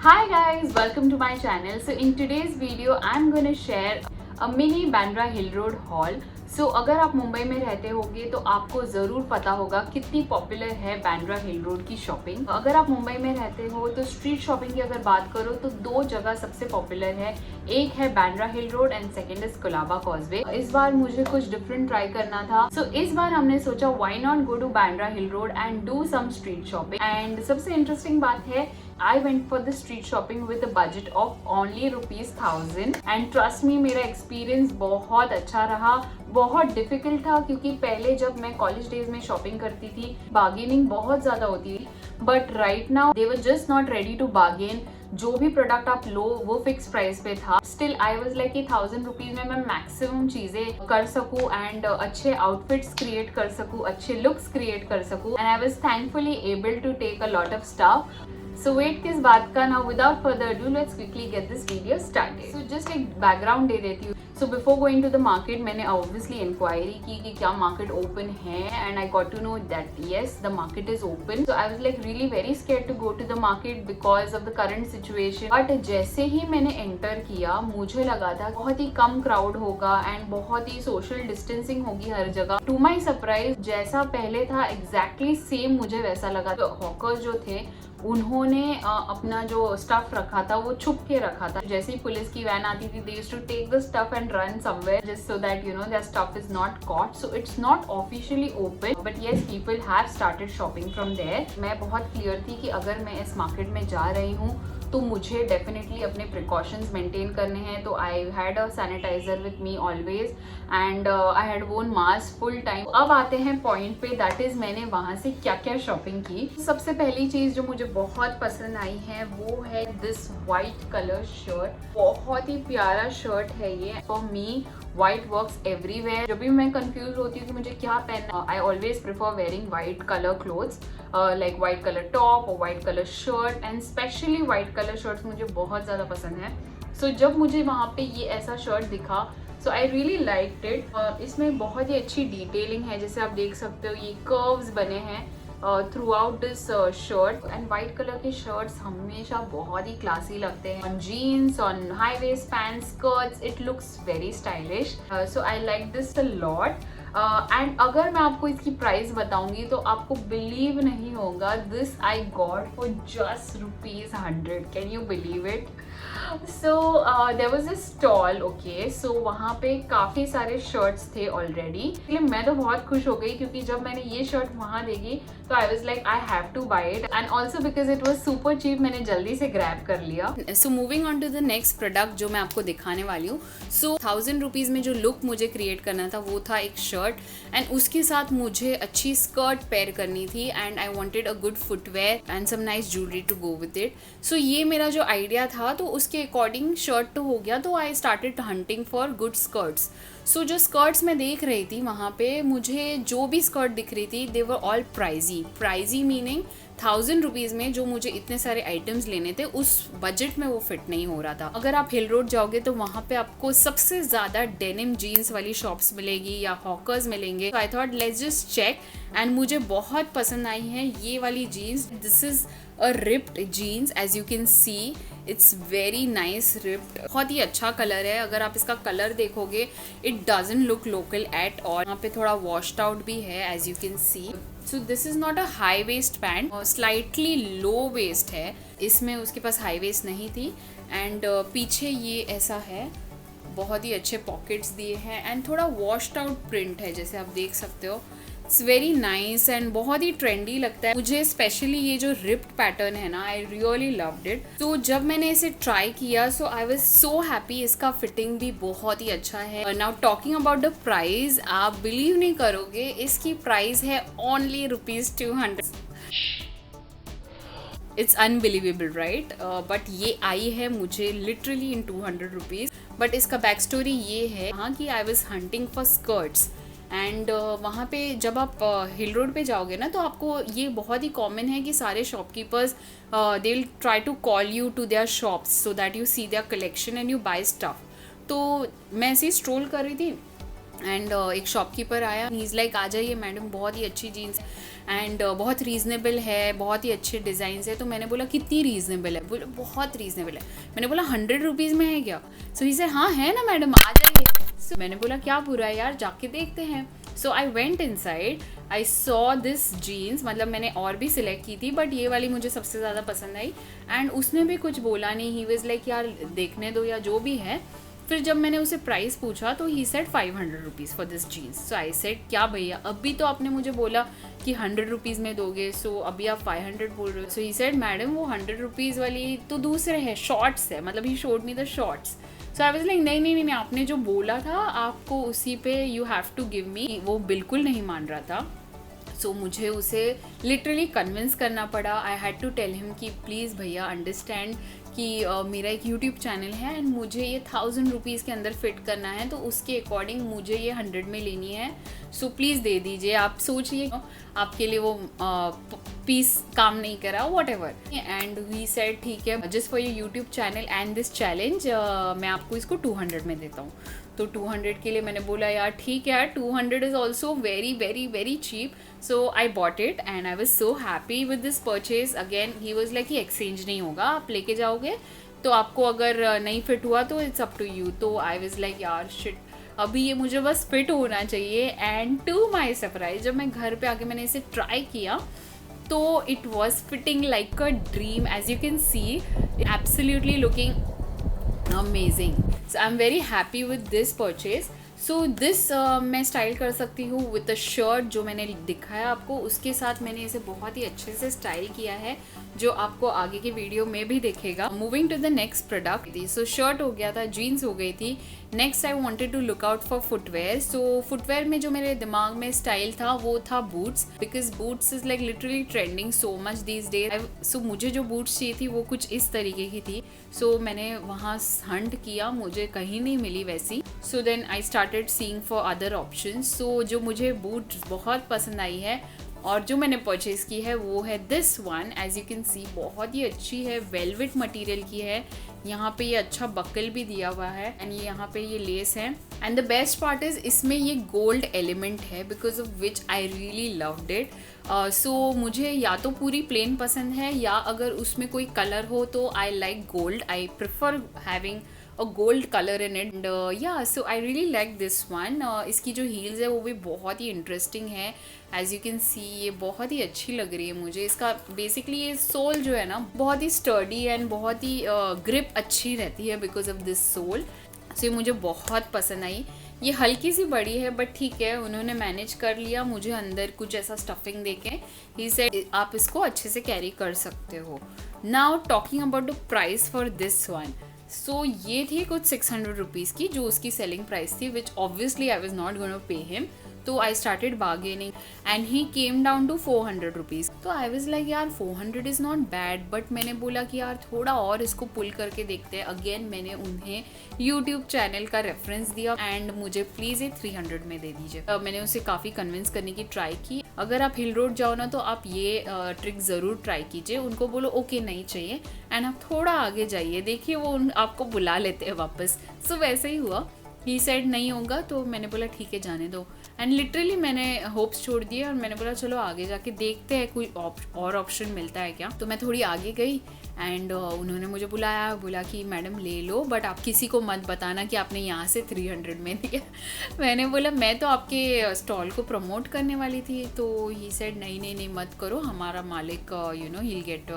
Hi guys, welcome to my channel. So in today's video I'm going to share a mini Bandra Hill Road haul. So अगर आप मुंबई में रहते होगे तो आपको ज़रूर पता होगा कितनी पॉपुलर है बांद्रा हिल रोड की शॉपिंग। अगर आप मुंबई में रहते हो तो स्ट्रीट शॉपिंग की अगर बात करो तो दो जगह सबसे पॉपुलर है, एक है बांद्रा हिल road and second is Colaba causeway. इस बार मुझे कुछ डिफरेंट ट्राई करना था, सो इस बार हमने सोचा why not go to Bandra hill road and do some street shopping. And सबसे इंटरेस्टिंग बात है, I went for the street shopping with a budget of only ₹1000 and trust me मेरा एक्सपीरियंस बहुत अच्छा रहा। बहुत डिफिकल्ट था क्योंकि पहले जब मैं कॉलेज डेज में शॉपिंग करती थी बार्गेनिंग बहुत ज़्यादा होती थी, but right now they were just not ready to bargain. जो भी प्रोडक्ट आप लो वो फिक्स प्राइस पे था। स्टिल आई वाज लाइक कि ₹1000 में मैं मैक्सिमम चीज़ें कर सकूँ एंड अच्छे आउटफिट्स क्रिएट कर सकूँ, अच्छे लुक्स क्रिएट कर सकूँ and I was thankfully able to take a lot of stuff. So wait किस बात का, now without further ado let's quickly get this video started. So just एक बैकग्राउंड दे देती हूँ। So before going to the market मैंने obviously inquiry की कि क्या market open है and I got to know that yes the market is open. So I was like really very scared to go to the market because of the current situation. But जैसे ही मैंने enter किया मुझे लगा था बहुत ही कम crowd होगा and बहुत ही social distancing होगी हर जगह। To my surprise जैसा पहले था exactly same मुझे वैसा लगा। तो hawkers जो थे उन्होंने अपना जो स्टफ रखा था वो छुप के रखा था। जैसे ही पुलिस की वैन आती थी they used to take the stuff and run somewhere just so that you know their stuff is not caught. So it's not officially open but yes people have started shopping from there. मैं बहुत clear थी कि अगर मैं इस market में जा रही हूँ तो मुझे डेफिनेटली अपने प्रिकॉशंस मेंटेन करने हैं। तो I had a sanitiser with me always and I had worn mask full time. अब आते हैं पॉइंट पे, दैट इज मैंने वहाँ से क्या क्या शॉपिंग की। सबसे पहली चीज़ जो मुझे बहुत पसंद आई है वो है दिस वाइट कलर शर्ट। बहुत ही प्यारा शर्ट है ये। For me white works everywhere. जब भी मैं कंफ्यूज होती हूँ कि मुझे क्या पहनना, I always prefer wearing white colour clothes like white colour top और white colour shirt and specially white colour shirts मुझे बहुत ज़्यादा पसंद है। सो जब मुझे वहाँ पे ये ऐसा शर्ट दिखा सो आई रियली लाइक्ड इट। इसमें बहुत ही अच्छी डिटेलिंग है, जैसे आप देख सकते हो ये कर्व्स बने हैं through out this shirt. And white colour के शर्ट्स हमेशा बहुत ही क्लासी लगते हैं on jeans, on high waist pants, skirts, it looks very stylish. So I like this a lot. And अगर मैं आपको इसकी प्राइस बताऊंगी तो आपको बिलीव नहीं होगा, this I got for just ₹100। Can you believe it? So there was a stall, okay, so वहाँ पे काफ़ी सारे शर्ट्स थे ऑलरेडी। इसलिए मैं तो बहुत खुश हो गई क्योंकि जब मैंने ये शर्ट वहाँ देखी तो I was like I have to buy it and also because it was super cheap मैंने जल्दी से ग्रैब कर लिया। So moving on to the next product जो मैं आपको दिखाने वाली हूँ। सो ₹1000 में जो लुक मुझे क्रिएट करना था वो था एक शर्ट एंड उसके साथ मुझे अच्छी स्कर्ट पेयर करनी थी and I wanted a good footwear and some nice jewellery to go with it. So ये मेरा जो आइडिया था तो उसके अकॉर्डिंग शर्ट तो हो गया, तो I started hunting for good skirts. So जो स्कर्ट्स मैं देख रही थी वहाँ पे मुझे जो भी स्कर्ट दिख रही थी दे वर ऑल प्राइजी मीनिंग ₹1000 में जो मुझे इतने सारे आइटम्स लेने थे उस बजट में वो फिट नहीं हो रहा था। अगर आप हिल रोड जाओगे तो वहाँ पे आपको सबसे ज़्यादा डेनिम जीन्स वाली शॉप्स मिलेगी या हॉकर्स मिलेंगे। I thought let's just check and मुझे बहुत पसंद आई है ये वाली jeans. This is a ripped jeans as you can see, it's very nice ripped. बहुत ही अच्छा कलर है। अगर आप इसका कलर देखोगे it doesn't look local at all. यहाँ पे थोड़ा वॉश्ड आउट भी है as you can see. So this is not a high waist pant, slightly low waist है। इसमें उसके पास हाई वेस्ट नहीं थी एंड पीछे ये ऐसा है, बहुत ही अच्छे पॉकेट्स दिए हैं एंड थोड़ा वॉश्ड आउट प्रिंट है जैसे आप देख सकते हो। इट्स वेरी नाइस एंड बहुत ही ट्रेंडी लगता है मुझे। स्पेशली ये जो रिप्ड पैटर्न है ना, आई रियली लव्ड इट। तो जब मैंने इसे ट्राई किया सो आई वाज सो हैप्पी। इसका फिटिंग भी बहुत ही अच्छा है। Now talking about the price, आप बिलीव नहीं करोगे इसकी प्राइस है only ₹200। It's unbelievable right, but ये आई है मुझे लिटरली इन ₹200। बट इसका बैक स्टोरी ये है हाँ कि I was hunting for skirts and वहाँ पे जब आप हिल रोड पे जाओगे ना तो आपको ये बहुत ही कॉमन है कि सारे shopkeepers they will try to call you to their shops so that you see their collection and you buy stuff. तो मैं ऐसे ही स्ट्रोल कर रही थी एंड एक शॉपकीपर आया, ही इज़ लाइक आ जाइए मैडम बहुत ही अच्छी जीन्स। एंड बहुत रीज़नेबल है, बहुत ही अच्छे डिज़ाइन है। तो मैंने बोला कितनी रीज़नेबल है? बोले बहुत रीज़नेबल है। मैंने बोला 100 रुपीज़ में है क्या? सो ही से हाँ है ना मैडम, आ जाइए। सो मैंने बोला क्या बुरा है यार, जाके देखते हैं। So I went inside, I saw this jeans, मतलब मैंने और भी सिलेक्ट की थी बट ये वाली मुझे सबसे ज़्यादा पसंद आई। एंड उसने भी कुछ बोला नहीं, ही वाज लाइक यार देखने दो या जो भी है। फिर जब मैंने उसे प्राइस पूछा तो he said 500 rupees for this jeans. So I said क्या भैया, अभी तो आपने मुझे बोला कि 100 रुपीज़ में दोगे, सो अभी आप 500 बोल रहे हो। सो ही सेड मैडम वो 100 रुपीज़ वाली तो दूसरे है, शॉर्ट्स है, मतलब he showed me the shorts. So I was like नहीं नहीं नहीं, आपने जो बोला था आपको उसी पे you have to give me. वो बिल्कुल नहीं मान रहा था। सो मुझे उसे लिटरली कन्विंस करना पड़ा। I had to tell him कि प्लीज़ भैया अंडरस्टैंड कि मेरा एक यूट्यूब चैनल है एंड मुझे ये 1000 रुपीज़ के अंदर फिट करना है, तो उसके अकॉर्डिंग मुझे ये 100 में लेनी है। सो प्लीज़ दे दीजिए। आप सोचिए आपके लिए वो पीस काम नहीं करा, whatever. And we said ठीक है, just for your YouTube channel and this challenge मैं आपको इसको 200 में देता हूँ। तो 200 के लिए मैंने बोला यार ठीक है यार, 200 is also very very very cheap. So I bought it and I was so happy with this purchase. Again he was like कि एक्सचेंज नहीं होगा, आप लेके जाओगे तो आपको अगर नहीं फिट हुआ तो इट्स अप टू यू। तो आई वॉज लाइक यार शिट, अभी ये मुझे बस फिट होना चाहिए। एंड टू माई सरप्राइज जब मैं घर पे आके मैंने इसे ट्राई किया तो it was fitting like a dream. As you can see, absolutely looking amazing. So I am very happy with this purchase. So this मैं स्टाइल कर सकती हूँ विद द शर्ट जो मैंने दिखाया आपको, उसके साथ मैंने इसे बहुत ही अच्छे से स्टाइल किया है जो आपको आगे की वीडियो में भी दिखेगा। Moving to the next product. So shirt हो गया था, जीन्स हो गई थी। Next I wanted to look out for footwear. So footwear में जो मेरे दिमाग में स्टाइल था वो था boots, because boots is like literally trending so much these days. So मुझे जो बूट्स चाहिए थी वो कुछ इस तरीके की थी। सो मैंने वहाँ हंट किया, मुझे कहीं नहीं मिली वैसी। So then I started seeing for other options. So जो मुझे बूट बहुत पसंद आई है और जो मैंने परचेज़ की है वो है this one. As you can see बहुत ही अच्छी है, वेलवेट मटेरियल की है। यहाँ पे ये अच्छा बकल भी दिया हुआ है एंड ये यहाँ पे ये लेस है। And the best part is इसमें ये गोल्ड एलिमेंट है, because of which I really loved it. So मुझे या तो पूरी प्लेन पसंद है या अगर उसमें कोई कलर हो तो I like gold, I prefer having a gold colour in it. And या so I really like this one. इसकी जो हील्स है वो भी बहुत ही इंटरेस्टिंग है। एज यू कैन सी ये बहुत ही अच्छी लग रही है मुझे। इसका बेसिकली ये सोल जो है ना बहुत ही स्टर्डी एंड बहुत ही ग्रिप अच्छी रहती है बिकॉज ऑफ दिस सोल। सो ये मुझे बहुत पसंद आई। ये हल्की सी बड़ी है बट ठीक है, उन्होंने मैनेज कर लिया मुझे अंदर कुछ ऐसा स्टफिंग देके। ही सेड आप इसको अच्छे से कैरी कर सकते हो। Now talking about the price for this one. So ये थी कुछ 600 रुपीज़ की जो उसकी सेलिंग प्राइस थी, which obviously I was not going to pay him. तो I started bargaining and he came down to 400 rupees. तो आई वॉज लाइक यार 400 इज़ नॉट बैड, बट मैंने बोला कि यार थोड़ा और इसको पुल करके देखते हैं। अगेन मैंने उन्हें यूट्यूब चैनल का रेफरेंस दिया एंड मुझे प्लीज़ ये 300 में दे दीजिए। मैंने उसे काफ़ी कन्विंस करने की ट्राई की। अगर आप हिल रोड जाओ ना तो आप ये ट्रिक ज़रूर ट्राई कीजिए। उनको बोलो ओके नहीं चाहिए एंड आप थोड़ा आगे जाइए, देखिए वो आपको बुला लेते हैं वापस। सो वैसे ही हुआ। ही साइड नहीं होगा तो मैंने बोला ठीक है जाने दो। एंड लिटरली मैंने होप्स छोड़ दिए और मैंने बोला चलो आगे जाके देखते हैं कोई और ऑप्शन मिलता है क्या। तो मैं थोड़ी आगे गई एंड उन्होंने मुझे बोला कि मैडम ले लो बट आप किसी को मत बताना कि आपने यहाँ से 300 में दिया। मैंने बोला मैं तो आपके स्टॉल को प्रमोट करने वाली थी। तो ही सेड नहीं मत करो, हमारा मालिक you know he get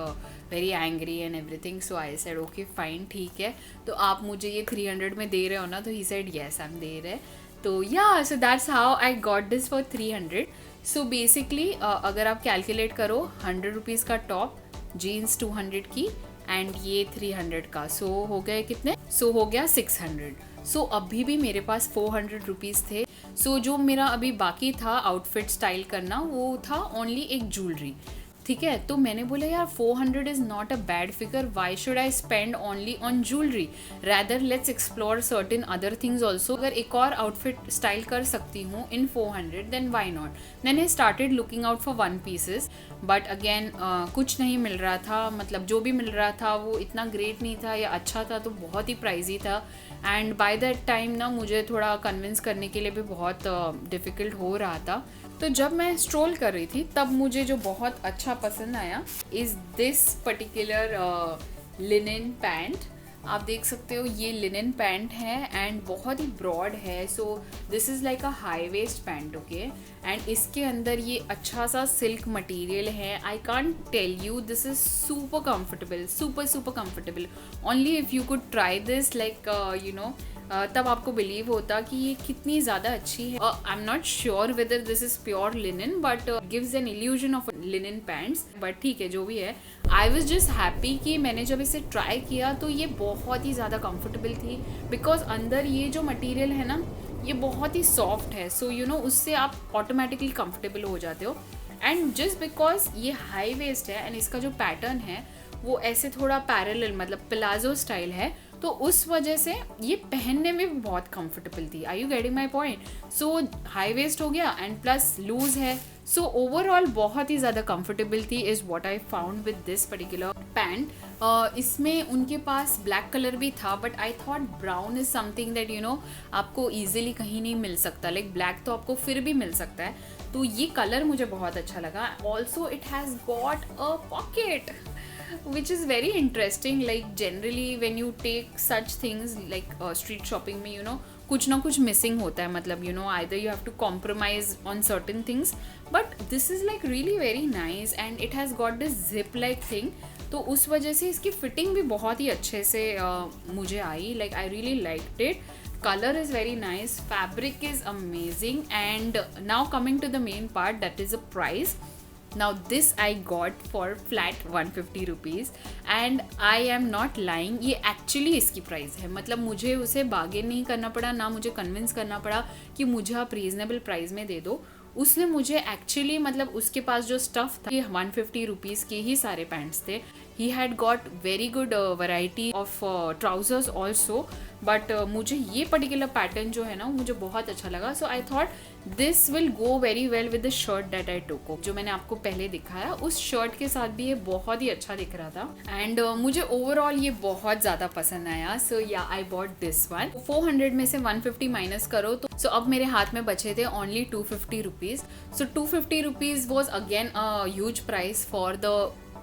very angry and everything. So I said okay fine ठीक है, तो आप मुझे ये 300 में दे रहे हो ना। तो he said yes I am दे रहे। तो या so that's how I got this for 300। So basically अगर आप कैलकुलेट करो 100 रुपीज़ का टॉप, जीन्स 200 की एंड ये 300 का, सो हो गए कितने? सो हो गया 600। सो अभी भी मेरे पास 400 रुपीज़ थे। सो जो मेरा अभी बाकी था आउटफिट स्टाइल करना वो था ओनली एक ज्वेलरी, ठीक है। तो मैंने बोला यार 400 is not a bad figure, why should I spend only on jewellery, rather let's explore certain other things also. अगर एक और आउटफिट स्टाइल कर सकती हूँ in 400 then why not. Then I started looking out for one pieces but again कुछ नहीं मिल रहा था, मतलब जो भी मिल रहा था वो इतना ग्रेट नहीं था या अच्छा था तो बहुत ही प्राइजी था। एंड बाय दैट टाइम ना मुझे थोड़ा कन्विंस करने के लिए भी बहुत डिफ़िकल्ट हो रहा था। तो जब मैं स्ट्रोल कर रही थी तब मुझे जो बहुत अच्छा पसंद आया is this particular linen pant. आप देख सकते हो ये लिनन पैंट है एंड बहुत ही ब्रॉड है, so this is like a high waist pant, okay. And इसके अंदर ये अच्छा सा सिल्क मटेरियल है। I can't tell you, this is super comfortable, super comfortable. Only if you could try this like you know, तब आपको believe होता कि ये कितनी ज़्यादा अच्छी है। I am not sure whether this is pure linen but gives an illusion of linen pants, but ठीक है जो भी है। आई वॉज जस्ट हैप्पी कि मैंने जब इसे ट्राई किया तो ये बहुत ही ज़्यादा कंफर्टेबल थी, बिकॉज अंदर ये जो मटेरियल है ना ये बहुत ही सॉफ्ट है, सो यू नो उससे आप ऑटोमेटिकली कंफर्टेबल हो जाते हो। एंड जस्ट बिकॉज ये हाई वेस्ट है एंड इसका जो पैटर्न है वो ऐसे थोड़ा पैरेलल मतलब प्लाजो स्टाइल है, तो उस वजह से ये पहनने में भी बहुत कंफर्टेबल थी। Are you getting my point? So high waist हो गया एंड प्लस लूज है, सो ओवरऑल बहुत ही ज़्यादा कंफर्टेबल थी is what I found with this particular pant. इसमें उनके पास ब्लैक कलर भी था but I thought brown is something that you know आपको ईजिली कहीं नहीं मिल सकता, लाइक ब्लैक तो आपको फिर भी मिल सकता है, तो ये कलर मुझे बहुत अच्छा लगा। Also it has got a pocket which is very interesting, like generally when you take such things like street shopping में you know कुछ ना कुछ missing होता है, मतलब you know either you have to compromise on certain things, but this is like really very nice and it has got this zip like thing, तो उस वजह से इसकी फिटिंग भी बहुत ही अच्छे से मुझे आई, like I really liked it. Color is very nice, fabric is amazing, and now coming to the main part, that is the price. Now this I got for flat 150 rupees and I am not lying, ये actually इसकी price है, मतलब मुझे उसे bargain नहीं करना पड़ा, ना मुझे कन्विंस करना पड़ा कि मुझे आप रीजनेबल प्राइस में दे दो। उसने मुझे एक्चुअली मतलब उसके पास जो स्टफ़ था 150 रुपीज़ के ही सारे पैंट्स थे। He had got very good variety of trousers also, but मुझे ये पर्टिकुलर पैटर्न जो है ना मुझे बहुत अच्छा लगा, so I thought this will go very well with the shirt that I took, जो मैंने आपको पहले दिखाया उस शर्ट के साथ भी ये बहुत ही अच्छा दिख रहा था एंड मुझे ओवरऑल ये बहुत ज़्यादा पसंद आया। सो या आई बॉट दिस वन। 400 में से 150 माइनस करो तो सो अब मेरे हाथ में बचे थे only 250 rupees. So 250 rupees was again a huge price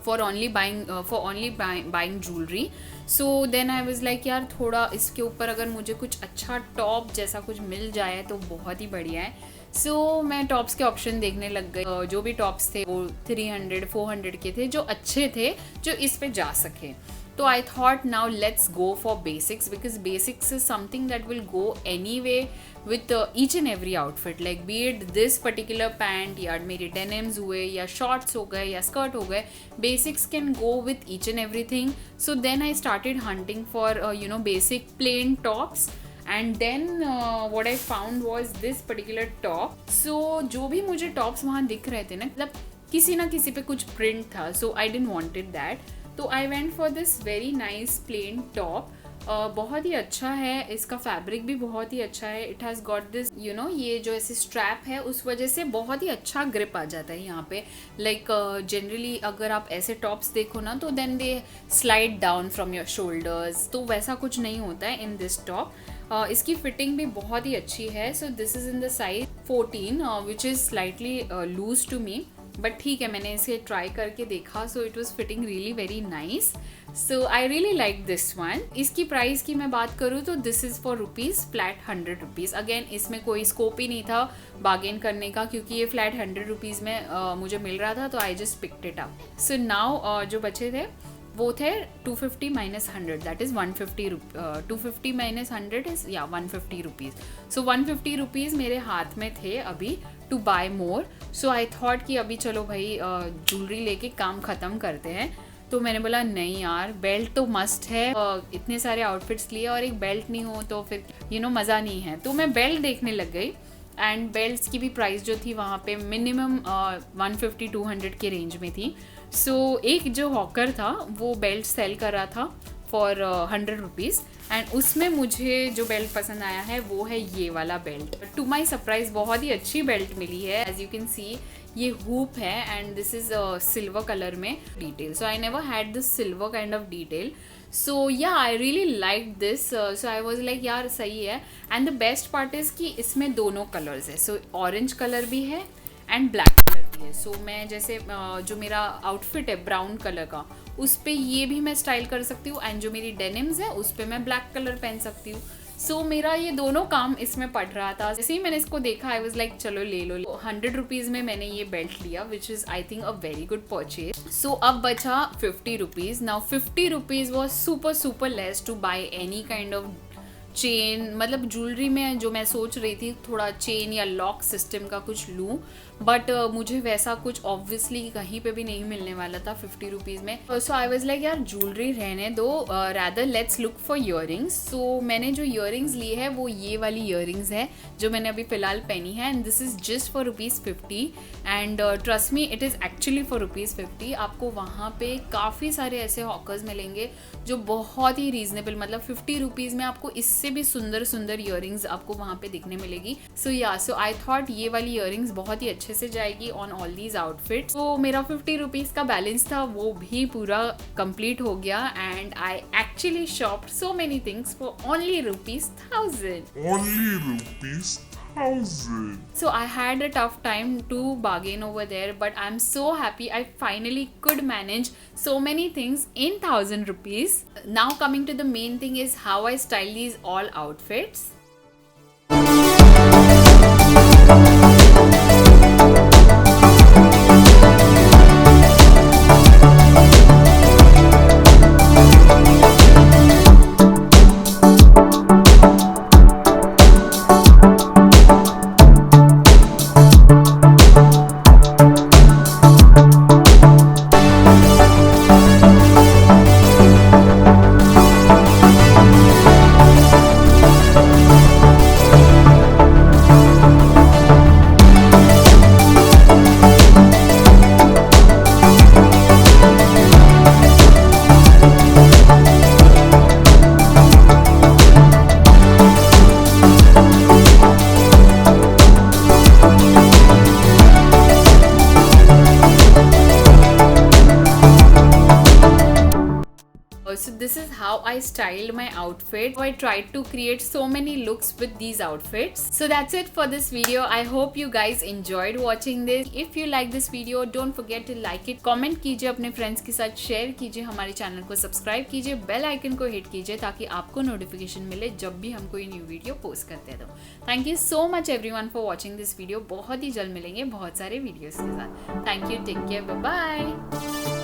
for only buying jewelry. So then I was like यार थोड़ा इसके ऊपर अगर मुझे कुछ अच्छा टॉप जैसा कुछ मिल जाए तो बहुत ही बढ़िया है। सो मैं टॉप्स के ऑप्शन देखने लग गई, जो भी टॉप्स थे वो 300-400 के थे जो अच्छे थे जो इस पे जा सके। तो I thought now let's go for basics, because basics is something that will go any way with each and every outfit, like B it this particular pant या मेरे डेनिम्स हुए या शॉर्ट्स हो गए या स्कर्ट हो गए, basics can go with each and everything. So then I started hunting for you know basic plain tops and then what I found was this particular top. So जो भी मुझे tops वहाँ दिख रहे थे ना, मतलब किसी ना किसी पे कुछ प्रिंट था, so I didn't wanted that, तो I went for this very nice plain top. बहुत ही अच्छा है, इसका फैब्रिक भी बहुत ही अच्छा है। It has got this you know ये जो ऐसे स्ट्रैप है उस वजह से बहुत ही अच्छा ग्रिप आ जाता है यहाँ पे, लाइक जनरली अगर आप ऐसे टॉप्स देखो ना तो then they slide down from your shoulders, तो वैसा कुछ नहीं होता है इन दिस टॉप। इसकी फिटिंग भी बहुत ही अच्छी है। So this is in the size 14 which is slightly loose to me, but ठीक है मैंने इसे ट्राई करके देखा, so it was fitting really very nice. So I really like this one. इसकी प्राइस की मैं बात करूँ तो this is for rupees flat 100 rupees. Again इसमें कोई स्कोप ही नहीं था बार्गेन करने का, क्योंकि ये फ्लैट 100 रुपीज़ में मुझे मिल रहा था, तो I just picked it up. So now जो बचे थे वो थे 250 minus 100, that is 150 250 minus 100 is या 150 रुपीज़। सो 150 रुपीज़ मेरे हाथ में थे अभी to buy more. So I thought कि अभी चलो भाई ज्वेलरी लेके काम ख़त्म करते हैं, तो मैंने बोला नहीं यार बेल्ट तो मस्ट है, इतने सारे आउटफिट्स लिए और एक बेल्ट नहीं हो तो फिर यू नो मज़ा नहीं है, तो मैं बेल्ट देखने लग गई एंड बेल्ट्स की भी प्राइस जो थी वहाँ पे मिनिमम 150-200 के रेंज में थी। सो एक जो हॉकर था वो बेल्ट सेल कर रहा था फॉर 100 रुपीज़ एंड उसमें मुझे जो बेल्ट पसंद आया है वो है ये वाला बेल्ट। टू माई सरप्राइज बहुत ही अच्छी बेल्ट मिली है। एज यू कैन सी ये हुप है and this is silver colour में detail, so I never had this silver kind of detail. So या I really like this, so I was like यार सही है। And the best part is कि इसमें दोनों कलर्स है, सो ऑरेंज कलर भी है एंड ब्लैक कलर भी है। सो मैं जैसे जो मेरा आउटफिट है ब्राउन कलर का, उस पर ये भी मैं स्टाइल कर सकती हूँ, एंड जो मेरी डेनिम्स है उस पर मैं ब्लैक कलर पहन सकती हूँ। सो मेरा ये दोनों काम इसमें पड़ रहा था। जैसे ही मैंने इसको देखा आई वॉज लाइक चलो ले लो। 100 रुपीज़ में मैंने ये बेल्ट लिया, which is I think a very good purchase. So अब बचा 50 rupees. Now 50 rupees was super less to buy any kind of chain, मतलब ज्वेलरी में जो मैं सोच रही थी थोड़ा चेन या लॉक सिस्टम का कुछ लूँ, बट मुझे वैसा कुछ ऑब्वियसली कहीं पे भी नहीं मिलने वाला था 50 रुपीज़ में। सो आई वाज लाइक यार ज्वेलरी रहने दो, rather let's look for earrings. So मैंने जो ईयरिंग्स ली है वो ये वाली ईयरिंग्स है जो मैंने अभी फ़िलहाल पहनी है, and this is just for ₹50 and trust me it is actually for ₹50। आपको वहाँ पे काफ़ी सारे ऐसे हॉकर्स मिलेंगे जो बहुत ही रीजनेबल, मतलब 50 रुपीज़ में आपको इससे भी सुंदर ईयरिंग्स आपको वहाँ पे दिखने मिलेगी। सो आई थॉट ये वाली ईयरिंग्स बहुत ही अच्छे से जाएगी ऑन ऑल दीज आउटफिट्स। तो मेरा 50 रुपीज़ का बैलेंस था वो भी पूरा कंप्लीट हो गया, and I actually शॉप्ड so many things for only ₹1000। So I had a tough time to bargain over there, but I'm so happy I finally could manage so many things in 1000 rupees. Now coming to the main thing is how I style these all outfits. So this is how I styled my outfit. I tried to create so many looks with these outfits. So that's it for this video. I hope you guys enjoyed watching this. If you like this video, don't forget to like it, comment कीजिए अपने friends के साथ, share कीजिए, हमारे channel को subscribe कीजिए, bell icon को hit कीजिए ताकि आपको notification मिले जब भी हम कोई new video post करते हैं। तो thank you so much everyone for watching this video. बहुत ही जल्द मिलेंगे बहुत सारे videos के साथ। Thank you, take care, bye bye.